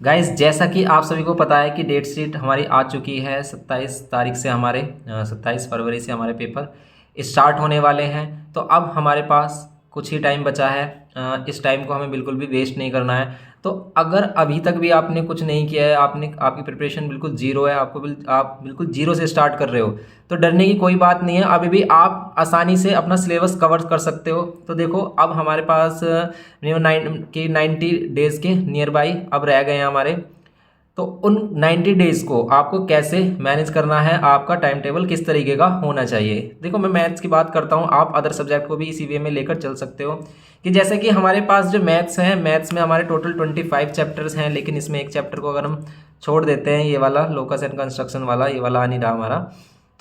Guys, जैसा कि आप सभी को पता है कि डेट शीट हमारी आ चुकी है। 27 तारीख से हमारे 27 फरवरी से हमारे पेपर स्टार्ट होने वाले हैं। तो अब हमारे पास कुछ ही टाइम बचा है। इस टाइम को हमें बिल्कुल भी वेस्ट नहीं करना है। तो अगर अभी तक भी आपने कुछ नहीं किया है, आपकी प्रिपरेशन बिल्कुल जीरो है, आप बिल्कुल जीरो से स्टार्ट कर रहे हो, तो डरने की कोई बात नहीं है। अभी भी आप आसानी से अपना सिलेबस कवर कर सकते हो। तो देखो, अब हमारे पास 90 डेज़ के नियर बाई अब रह गए हैं हमारे। तो उन 90 डेज़ को आपको कैसे मैनेज करना है, आपका टाइम टेबल किस तरीके का होना चाहिए। देखो, मैं मैथ्स की बात करता हूँ, आप अदर सब्जेक्ट को भी इसी वे में लेकर चल सकते हो। कि जैसे कि हमारे पास जो मैथ्स है, मैथ्स में हमारे टोटल 25 चैप्टर्स हैं, लेकिन इसमें एक चैप्टर को अगर हम छोड़ देते हैं, ये वाला लोकस एंड कंस्ट्रक्शन वाला, ये वाला आ नहीं रहा हमारा,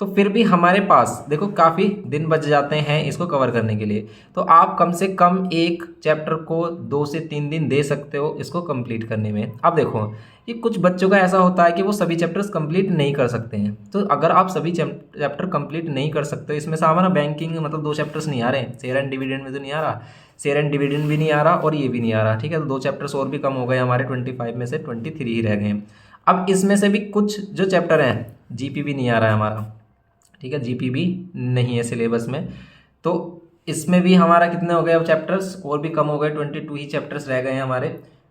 तो फिर भी हमारे पास देखो काफ़ी दिन बच जाते हैं इसको कवर करने के लिए। तो आप कम से कम एक चैप्टर को 2 से 3 दिन दे सकते हो इसको कंप्लीट करने में। अब देखो, ये कुछ बच्चों का ऐसा होता है कि वो सभी चैप्टर्स कंप्लीट नहीं कर सकते हैं। तो अगर आप सभी चैप्टर कंप्लीट नहीं कर सकते हो, इसमें से हमारा बैंकिंग मतलब 2 चैप्टर्स नहीं आ रहे, शेयर एंड डिविडेंड में तो नहीं आ रहा, शेयर एंड डिविडेंड भी नहीं आ रहा और ये भी नहीं आ रहा, ठीक है। तो 2 चैप्टर्स और भी कम हो गए हमारे, 25 में से 23 ही रह गए हैं। अब इसमें से भी कुछ जो चैप्टर हैं, जीपी भी नहीं आ रहा है हमारा, ठीक है, जीपी भी नहीं है सिलेबस में। तो इसमें भी हमारा कितने हो गए अब चैप्टर्स, और भी कम हो गए, 22 ही चैप्टर्स रह गए हैं हमारे।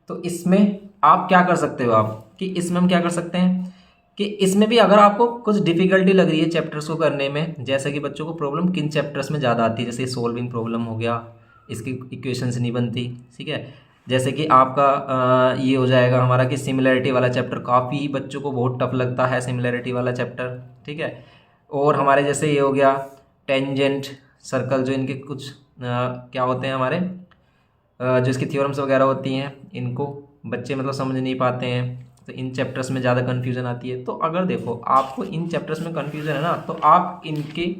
तो इसमें आप क्या कर सकते हो, आप कि इसमें हम क्या कर सकते हैं कि इसमें भी अगर आपको कुछ डिफिकल्टी लग रही है चैप्टर्स को करने में, जैसे कि बच्चों को प्रॉब्लम किन चैप्टर्स में ज़्यादा आती है, जैसे सोल्विंग प्रॉब्लम हो गया, इसकी इक्वेशंस नहीं बनती, ठीक है। जैसे कि आपका ये हो जाएगा हमारा कि सिमिलैरिटी वाला चैप्टर काफ़ी बच्चों को बहुत टफ लगता है, सिमिलैरिटी वाला चैप्टर, ठीक है। और हमारे जैसे ये हो गया टेंजेंट सर्कल, जो इनके कुछ क्या होते हैं हमारे, जो इसकी थ्योरम्स वगैरह होती हैं, इनको बच्चे मतलब समझ नहीं पाते हैं। तो इन चैप्टर्स में ज़्यादा कन्फ्यूज़न आती है। तो अगर देखो आपको इन चैप्टर्स में कन्फ्यूज़न है ना, तो आप इनके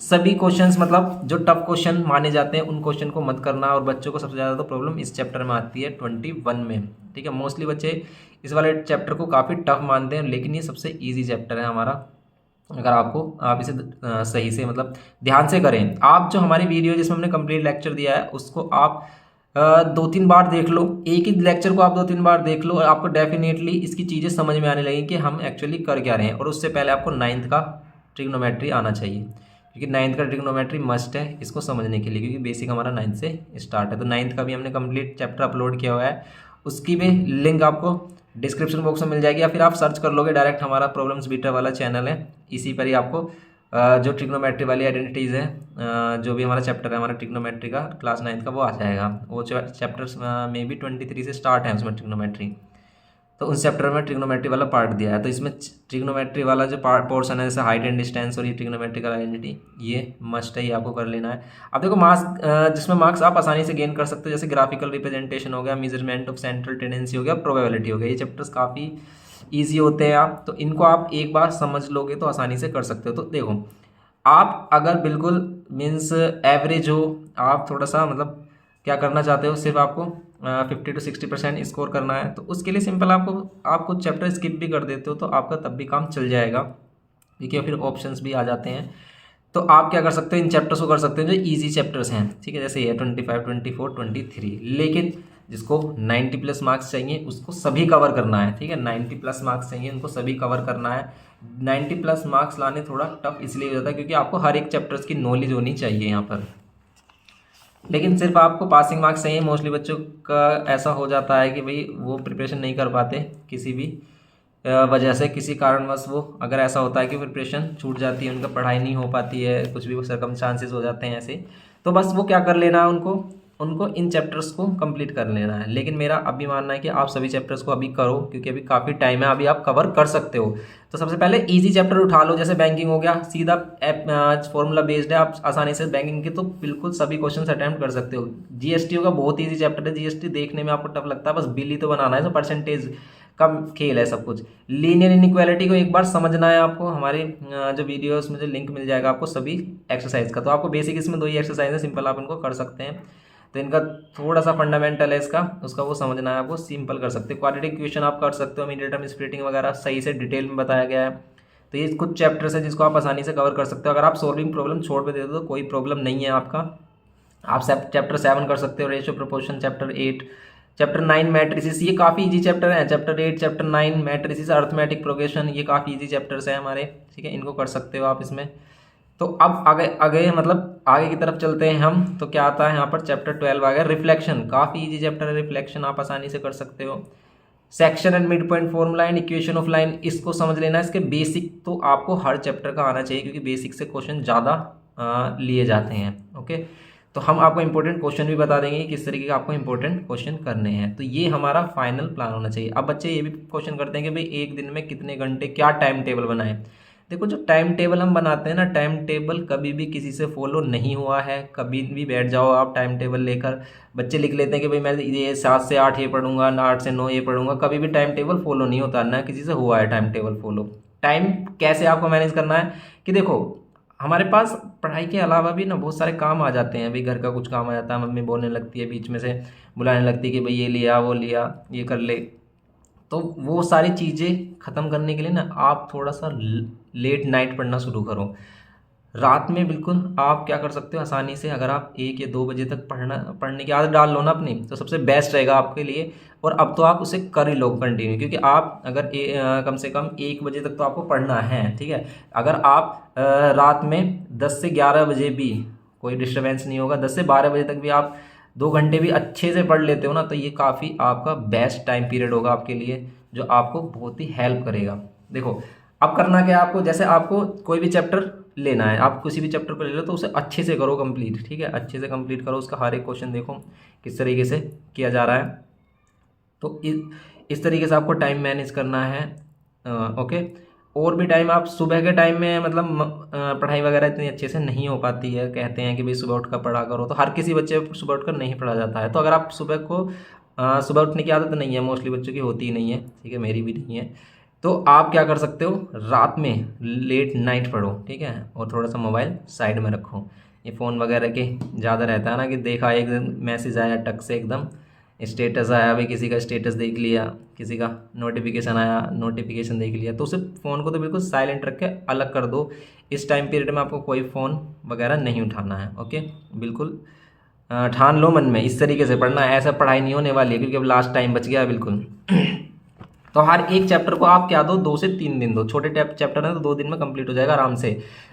सभी क्वेश्चंस मतलब जो टफ क्वेश्चन माने जाते हैं उन क्वेश्चन को मत करना। और बच्चों को सबसे ज़्यादा तो प्रॉब्लम इस चैप्टर में आती है 21 में, ठीक है। मोस्टली बच्चे इस वाले चैप्टर को काफ़ी टफ मानते हैं, लेकिन ये सबसे ईजी चैप्टर है हमारा। अगर आप इसे सही से मतलब ध्यान से करें। आप जो हमारी वीडियो जिसमें हमने कंप्लीट लेक्चर दिया है उसको आप 2-3 बार देख लो, एक ही लेक्चर को आप 2-3 बार देख लो और आपको डेफिनेटली इसकी चीज़ें समझ में आने लगेंगी कि हम एक्चुअली कर क्या रहे हैं। और उससे पहले आपको 9th का ट्रिग्नोमेट्री आना चाहिए, क्योंकि 9th का ट्रिग्नोमेट्री मस्ट है इसको समझने के लिए, क्योंकि बेसिक हमारा 9th से स्टार्ट है। तो 9th का भी हमने कंप्लीट चैप्टर अपलोड किया हुआ है, उसकी भी लिंक आपको डिस्क्रिप्शन बॉक्स में मिल जाएगी, या फिर आप सर्च कर लोगे डायरेक्ट, हमारा प्रॉब्लम्स बीटर वाला चैनल है, इसी पर ही आपको जो ट्रिग्नोमेट्री वाली आइडेंटिटीज़ है, जो भी हमारा चैप्टर है हमारा ट्रिग्नोमेट्री का क्लास 9th का, वो आ जाएगा। वो चैप्टर्स में भी 23 से स्टार्ट है उसमें ट्रिग्नोमेट्री। तो उस चैप्टर में ट्रिग्नोमेट्री वाला पार्ट दिया है। तो इसमें ट्रिग्नोमेट्री वाला जो पोर्शन है, जैसे हाइट एंड डिस्टेंस और ये ट्रिग्नोमेट्रिकल आइडेंटिटी, ये मस्ट है, ये आपको कर लेना है। अब देखो मार्क्स, जिसमें मार्क्स आप आसानी से गेन कर सकते हो, जैसे ग्राफिकल रिप्रेजेंटेशन हो गया, मेजरमेंट ऑफ सेंट्रल टेंडेंसी हो गया, प्रोबेबिलिटी हो गया, ये चैप्टर्स काफ़ी ईजी होते हैं। आप तो इनको आप एक बार समझ लोगे तो आसानी से कर सकते हो। तो देखो, आप अगर बिल्कुल मीन्स एवरेज हो, आप थोड़ा सा मतलब क्या करना चाहते हो, सिर्फ आपको 50 to 60% स्कोर करना है, तो उसके लिए सिंपल आप कुछ चैप्टर स्किप भी कर देते हो तो आपका तब भी काम चल जाएगा, देखिए फिर ऑप्शंस भी आ जाते हैं। तो आप क्या कर सकते हो, इन चैप्टर्स को कर सकते हो जो इजी चैप्टर्स हैं, ठीक है, जैसे ये 25, 24, 23। लेकिन जिसको 90+ मार्क्स चाहिए उसको सभी कवर करना है, ठीक है, 90+ मार्क्स चाहिए उनको सभी कवर करना है। 90+ मार्क्स लाने थोड़ा टफ इसलिए हो जाता है क्योंकि आपको हर एक चैप्टर्स की नॉलेज होनी चाहिए यहाँ पर, लेकिन सिर्फ आपको पासिंग मार्क्स चाहिए। मोस्टली बच्चों का ऐसा हो जाता है कि भाई वो प्रिपरेशन नहीं कर पाते किसी भी वजह से, किसी कारणवश वो, अगर ऐसा होता है कि प्रिपरेशन छूट जाती है, उनका पढ़ाई नहीं हो पाती है, कुछ भी सर्कमस्टांसेस हो जाते हैं ऐसे, तो बस वो क्या कर लेना है, उनको उनको इन चैप्टर्स को कंप्लीट कर लेना है। लेकिन मेरा अभी मानना है कि आप सभी चैप्टर्स को अभी करो, क्योंकि अभी काफ़ी टाइम है, अभी आप कवर कर सकते हो। तो सबसे पहले इजी चैप्टर उठा लो, जैसे बैंकिंग हो गया, सीधा फॉर्मूला बेस्ड है, आप आसानी से बैंकिंग के तो बिल्कुल सभी क्वेश्चन अटैम्प्ट कर सकते हो। जीएसटी होगा, बहुत ईजी चैप्टर है, जीएसटी देखने में आपको टफ लगता है, बस बिल ही तो बनाना है, तो परसेंटेज का खेल है सब कुछ। लीनियर इनइक्वालिटी को एक बार समझना है आपको, हमारे जो वीडियो है उसमें जो लिंक मिल जाएगा आपको सभी एक्सरसाइज का। तो आपको बेसिक इसमें 2 ही एक्सरसाइज है, सिंपल आप इनको कर सकते हैं। तो इनका थोड़ा सा फंडामेंटल है इसका, उसका वो समझना है आपको, सिंपल कर सकते हैं। क्वाड्रेटिक इक्वेशन आप कर सकते हो, मीडियम टर्म स्प्लिटिंग वगैरह सही से डिटेल में बताया गया है। तो ये कुछ चैप्टर्स है जिसको आप आसानी से कवर कर सकते हो। अगर आप सॉल्विंग प्रॉब्लम छोड़ पे दे दो तो कोई प्रॉब्लम नहीं है आपका, आप चैप्टर 7 कर सकते हो, ratio proportion chapter 8, chapter 9 matrices, ये काफ़ी इजी चैप्टर है। Chapter 8, chapter 9 matrices, arithmetic progression, ये काफ़ी इजी चैप्टर्स हैं हमारे, ठीक है, इनको कर सकते हो आप इसमें। तो अब आगे आगे मतलब आगे की तरफ चलते हैं हम। तो क्या आता है यहाँ पर, चैप्टर 12 आ गया रिफ्लेक्शन, काफ़ी इजी चैप्टर है रिफ्लेक्शन, आप आसानी से कर सकते हो। Section and mid point formula and equation of line, इसको समझ लेना, इसके बेसिक तो आपको हर चैप्टर का आना चाहिए, क्योंकि बेसिक से क्वेश्चन ज़्यादा लिए जाते हैं। ओके, तो हम आपको इंपॉर्टेंट क्वेश्चन भी बता देंगे कि किस तरीके का आपको इंपॉर्टेंट क्वेश्चन करने हैं। तो ये हमारा फाइनल प्लान होना चाहिए। अब बच्चे ये भी क्वेश्चन करते हैं कि भाई एक दिन में कितने घंटे, क्या टाइम टेबल बनाएं। देखो, जो टाइम टेबल हम बनाते हैं ना, टाइम टेबल कभी भी किसी से फॉलो नहीं हुआ है। कभी भी बैठ जाओ आप टाइम टेबल लेकर, बच्चे लिख लेते हैं कि भाई मैं ये 7 से 8 ये पढ़ूंगा, 8 से 9 ये पढ़ूंगा, कभी भी टाइम टेबल फॉलो नहीं होता, ना किसी से हुआ है टाइम टेबल फॉलो। टाइम कैसे आपको मैनेज करना है कि देखो, हमारे पास पढ़ाई के अलावा भी ना बहुत सारे काम आ जाते हैं। भाई घर का कुछ काम आ जाता है, मम्मी बोलने लगती है, बीच में से बुलाने लगती है कि भाई ये लिया वो लिया, ये कर ले। तो वो सारी चीज़ें ख़त्म करने के लिए ना आप थोड़ा सा लेट नाइट पढ़ना शुरू करो। रात में बिल्कुल आप क्या कर सकते हो आसानी से, अगर आप 1 या 2 बजे तक पढ़ने की आदत डाल लो ना अपनी, तो सबसे बेस्ट रहेगा आपके लिए। और अब तो आप उसे कर ही लो कंटिन्यू, क्योंकि आप अगर कम से कम 1 बजे तक तो आपको पढ़ना है, ठीक है। अगर आप रात में 10 से 11 बजे भी कोई डिस्टर्बेंस नहीं होगा, 10 से 12 बजे तक भी आप 2 घंटे भी अच्छे से पढ़ लेते हो ना, तो ये काफ़ी आपका बेस्ट टाइम पीरियड होगा आपके लिए, जो आपको बहुत ही हेल्प करेगा। देखो, अब करना क्या है आपको, जैसे आपको कोई भी चैप्टर लेना है, आप किसी भी चैप्टर को ले लो तो उसे अच्छे से करो कंप्लीट, ठीक है, अच्छे से कंप्लीट करो, उसका हर एक क्वेश्चन देखो किस तरीके से किया जा रहा है। तो इस तरीके से आपको टाइम मैनेज करना है। ओके, और भी टाइम आप सुबह के टाइम में मतलब पढ़ाई वगैरह इतनी अच्छे से नहीं हो पाती है, कहते हैं कि भाई सुबह उठकर पढ़ा करो, तो हर किसी बच्चे को सुबह उठकर नहीं पढ़ा जाता है। तो अगर आप सुबह उठने की आदत नहीं है, मोस्टली बच्चों की होती ही नहीं है, ठीक है, मेरी भी नहीं है, तो आप क्या कर सकते हो, रात में लेट नाइट पढ़ो, ठीक है, और थोड़ा सा मोबाइल साइड में रखो। ये फ़ोन वगैरह के ज़्यादा रहता है ना, कि देखा एक दिन मैसेज आया टक से एकदम, स्टेटस आया, भाई किसी का स्टेटस देख लिया, किसी का नोटिफिकेशन आया, नोटिफिकेशन देख लिया, तो उसे फ़ोन को तो बिल्कुल साइलेंट रख के अलग कर दो। इस टाइम पीरियड में आपको कोई फ़ोन वगैरह नहीं उठाना है। ओके, बिल्कुल ठान लो मन में, इस तरीके से पढ़ना है, ऐसा पढ़ाई नहीं होने वाली है, क्योंकि अब लास्ट टाइम बच गया बिल्कुल। तो हर एक चैप्टर को आप क्या दो, 2 से 3 दिन दो, छोटे चैप्टर हैं तो 2 दिन में कंप्लीट हो जाएगा आराम से।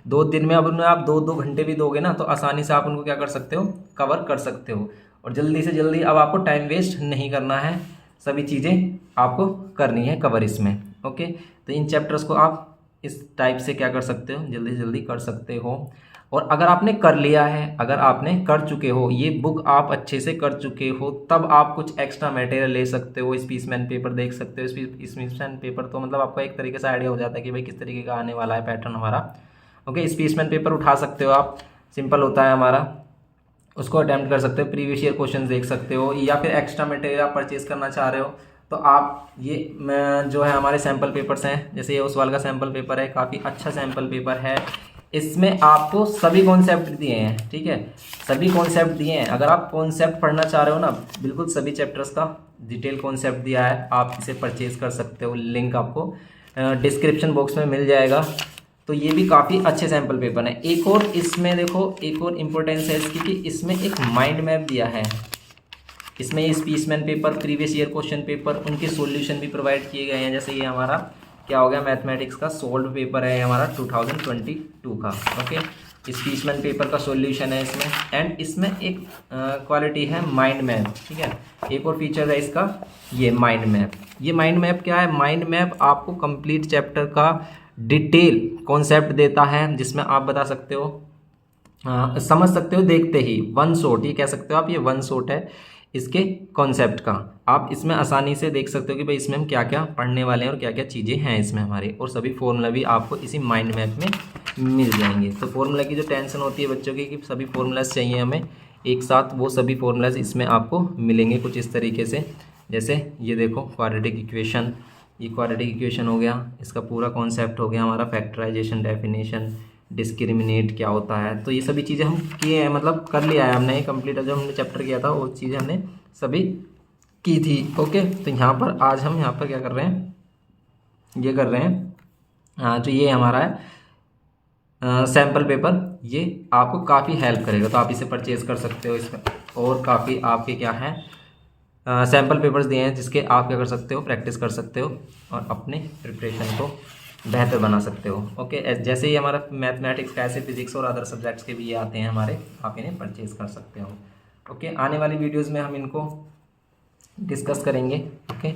2 दिन में अब उनमें आप 2-2 घंटे भी दोगे ना, तो आसानी से आप उनको क्या कर सकते हो, कवर कर सकते हो। और जल्दी से जल्दी अब आपको टाइम वेस्ट नहीं करना है, सभी चीज़ें आपको करनी है कवर इसमें। ओके, तो इन चैप्टर्स को आप इस टाइप से क्या कर सकते हो, जल्दी से जल्दी कर सकते हो। और अगर आपने कर लिया है, अगर आपने कर चुके हो, ये बुक आप अच्छे से कर चुके हो, तब आप कुछ एक्स्ट्रा मटेरियल ले सकते हो, स्पीसमैन पेपर देख सकते हो। स्पीसमैन पेपर तो मतलब आपको एक तरीके से आइडिया हो जाता है कि भाई किस तरीके का आने वाला है पैटर्न हमारा। ओके, स्पीसमैन पेपर उठा सकते हो आप, सिंपल होता है हमारा, उसको अटैम्प्ट कर सकते हो, प्रीवियस ईयर क्वेश्चन देख सकते हो, या फिर एक्स्ट्रा मटेरियल आप परचेज करना चाह रहे हो तो आप ये जो है हमारे सैम्पल पेपर्स हैं, जैसे ये उस वाल का सैम्पल पेपर है, काफ़ी अच्छा सैम्पल पेपर है। इसमें आपको सभी कॉन्सेप्ट दिए हैं, ठीक है, सभी कॉन्सेप्ट दिए हैं। अगर आप कॉन्सेप्ट पढ़ना चाह रहे हो ना, बिल्कुल सभी चैप्टर्स का डिटेल कॉन्सेप्ट दिया है, आप इसे परचेज कर सकते हो, लिंक आपको डिस्क्रिप्शन बॉक्स में मिल जाएगा। तो ये भी काफ़ी अच्छे सैम्पल पेपर हैं। एक और इसमें देखो, एक और इम्पोर्टेंस है इसकी कि इसमें एक माइंड मैप दिया है। इसमें ये specimen paper, previous year question paper, उनके सॉल्यूशन भी प्रोवाइड किए गए हैं। जैसे ये हमारा क्या हो गया, मैथमेटिक्स का सोल्व पेपर है हमारा 2022 का। ओके, स्पीसमैन पेपर का सॉल्यूशन है इसमें, एंड इसमें एक क्वालिटी है माइंड मैप, ठीक है। एक और फीचर है इसका, ये माइंड मैप। ये माइंड मैप क्या है, माइंड मैप आपको कंप्लीट चैप्टर का डिटेल कॉन्सेप्ट देता है, जिसमें आप बता सकते हो, समझ सकते हो देखते ही, वन शॉट, ये कह सकते हो आप, ये वन शॉट है इसके कॉन्सेप्ट का। आप इसमें आसानी से देख सकते हो कि भाई इसमें हम क्या क्या पढ़ने वाले हैं और क्या क्या चीज़ें हैं इसमें हमारे, और सभी फॉर्मूला भी आपको इसी माइंड मैप में मिल जाएंगे। तो फॉर्मूला की जो टेंशन होती है बच्चों की कि सभी फॉर्मूलाज चाहिए हमें एक साथ, वो सभी फॉर्मूलाज इसमें आपको मिलेंगे कुछ इस तरीके से। जैसे ये देखो, क्वाड्रेटिक इक्वेशन, ये क्वाड्रेटिक इक्वेशन हो गया, इसका पूरा कॉन्सेप्ट हो गया हमारा, फैक्टराइजेशन, डेफिनेशन, डिस्क्रिमिनेट क्या होता है, तो ये सभी चीज़ें हम किए हैं, मतलब कर लिया है हमने, कंप्लीट जो हमने चैप्टर किया था वो चीज़ें हमने सभी की थी। ओके, तो यहाँ पर आज हम यहाँ पर क्या कर रहे हैं, ये कर रहे हैं, हाँ, जो ये हमारा है सैम्पल पेपर, ये आपको काफ़ी हेल्प करेगा, तो आप इसे परचेज़ कर सकते हो इसमें। और काफ़ी आपके क्या है, सैम्पल पेपर्स दिए हैं जिसके आप क्या कर सकते हो, प्रैक्टिस कर सकते हो और अपने प्रिपरेशन को बेहतर बना सकते हो। ओके, जैसे ही हमारा मैथमेटिक्स का, ऐसे फिजिक्स और अदर सब्जेक्ट्स के भी ये आते हैं हमारे, आप इन्हें परचेज कर सकते हो। ओके, आने वाली वीडियोज़ में हम इनको डिस्कस करेंगे। ओके,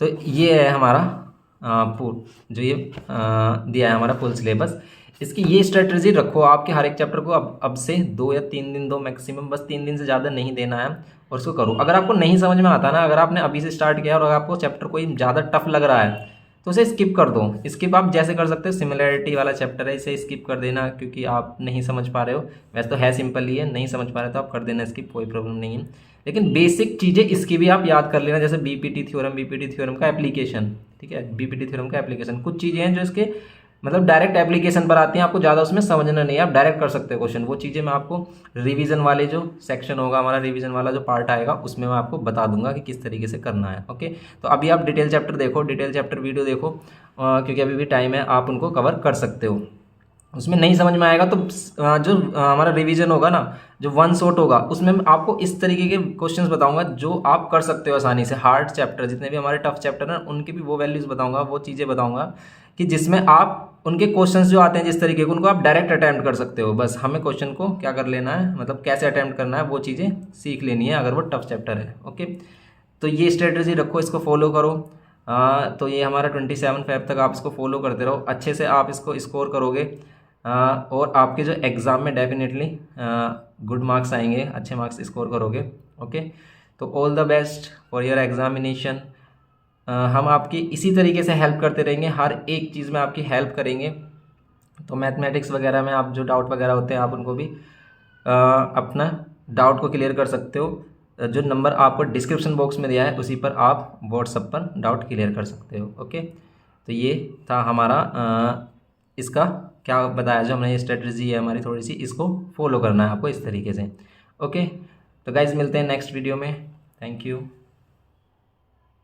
तो ये है हमारा जो ये दिया है हमारा फुल सिलेबस। इसकी ये स्ट्रेटजी रखो, आपके हर एक चैप्टर को अब से 2 या 3 दिन दो मैक्सिमम, बस 3 दिन से ज़्यादा नहीं देना है और इसको करो। अगर आपको नहीं समझ में आता ना, अगर आपने अभी से स्टार्ट किया और अगर आपको चैप्टर कोई ज़्यादा टफ लग रहा है तो उसे स्किप कर दो। स्किप आप जैसे कर सकते हो, सिमिलैरिटी वाला चैप्टर है, इसे स्किप कर देना क्योंकि आप नहीं समझ पा रहे हो। वैसे तो है सिंपल ही है, नहीं समझ पा रहे तो आप कर देना स्किप, कोई प्रॉब्लम नहीं है। लेकिन बेसिक चीज़ें इसकी भी आप याद कर लेना, जैसे बीपीटी थ्योरम का एप्लीकेशन। ठीक है, बीपीटी थ्योरम का एप्लीकेशन, कुछ चीज़ें हैं जो इसके मतलब डायरेक्ट एप्लीकेशन पर आती हैं, आपको ज़्यादा उसमें समझना नहीं है, आप डायरेक्ट कर सकते हो क्वेश्चन। वो चीज़ें मैं आपको रिवीजन वाले जो सेक्शन होगा हमारा, रिवीजन वाला जो पार्ट आएगा उसमें मैं आपको बता दूंगा कि किस तरीके से करना है। ओके, तो अभी आप डिटेल चैप्टर देखो, डिटेल चैप्टर वीडियो देखो, क्योंकि अभी भी टाइम है, आप उनको कवर कर सकते हो। उसमें नहीं समझ में आएगा तो जो हमारा रिवीजन होगा ना, जो वन शॉट होगा, उसमें मैं आपको इस तरीके के क्वेश्चंस बताऊंगा जो आप कर सकते हो आसानी से। हार्ड चैप्टर जितने भी हमारे टफ चैप्टर हैं उनकी भी वो वैल्यूज़ बताऊंगा, वो चीज़ें बताऊंगा कि जिसमें आप उनके क्वेश्चंस जो आते हैं जिस तरीके के, उनको आप डायरेक्ट अटैम्प्ट कर सकते हो। बस हमें क्वेश्चन को क्या कर लेना है, मतलब कैसे अटैम्प्ट करना है, वो चीज़ें सीख लेनी है अगर वो टफ चैप्टर है। ओके, तो ये स्ट्रेटजी रखो, इसको फॉलो करो। तो ये हमारा 27 फेब तक आप इसको फॉलो करते रहो, अच्छे से आप इसको स्कोर करोगे और आपके जो एग्ज़ाम में डेफिनेटली गुड मार्क्स आएंगे, अच्छे मार्क्स स्कोर करोगे। ओके, तो all the best for your examination. हम आपकी इसी तरीके से हेल्प करते रहेंगे, हर एक चीज़ में आपकी हेल्प करेंगे। तो मैथमेटिक्स वगैरह में आप जो डाउट वगैरह होते हैं, आप उनको भी अपना डाउट को क्लियर कर सकते हो। जो नंबर आपको डिस्क्रिप्शन बॉक्स में दिया है उसी पर आप व्हाट्सएप पर डाउट क्लियर कर सकते हो। ओके, तो ये था हमारा इसका क्या बताया, जो हमने ये स्ट्रेटजी है हमारी थोड़ी सी, इसको फॉलो करना है आपको इस तरीके से। ओके, तो गाइज मिलते हैं नेक्स्ट वीडियो में। Thank you.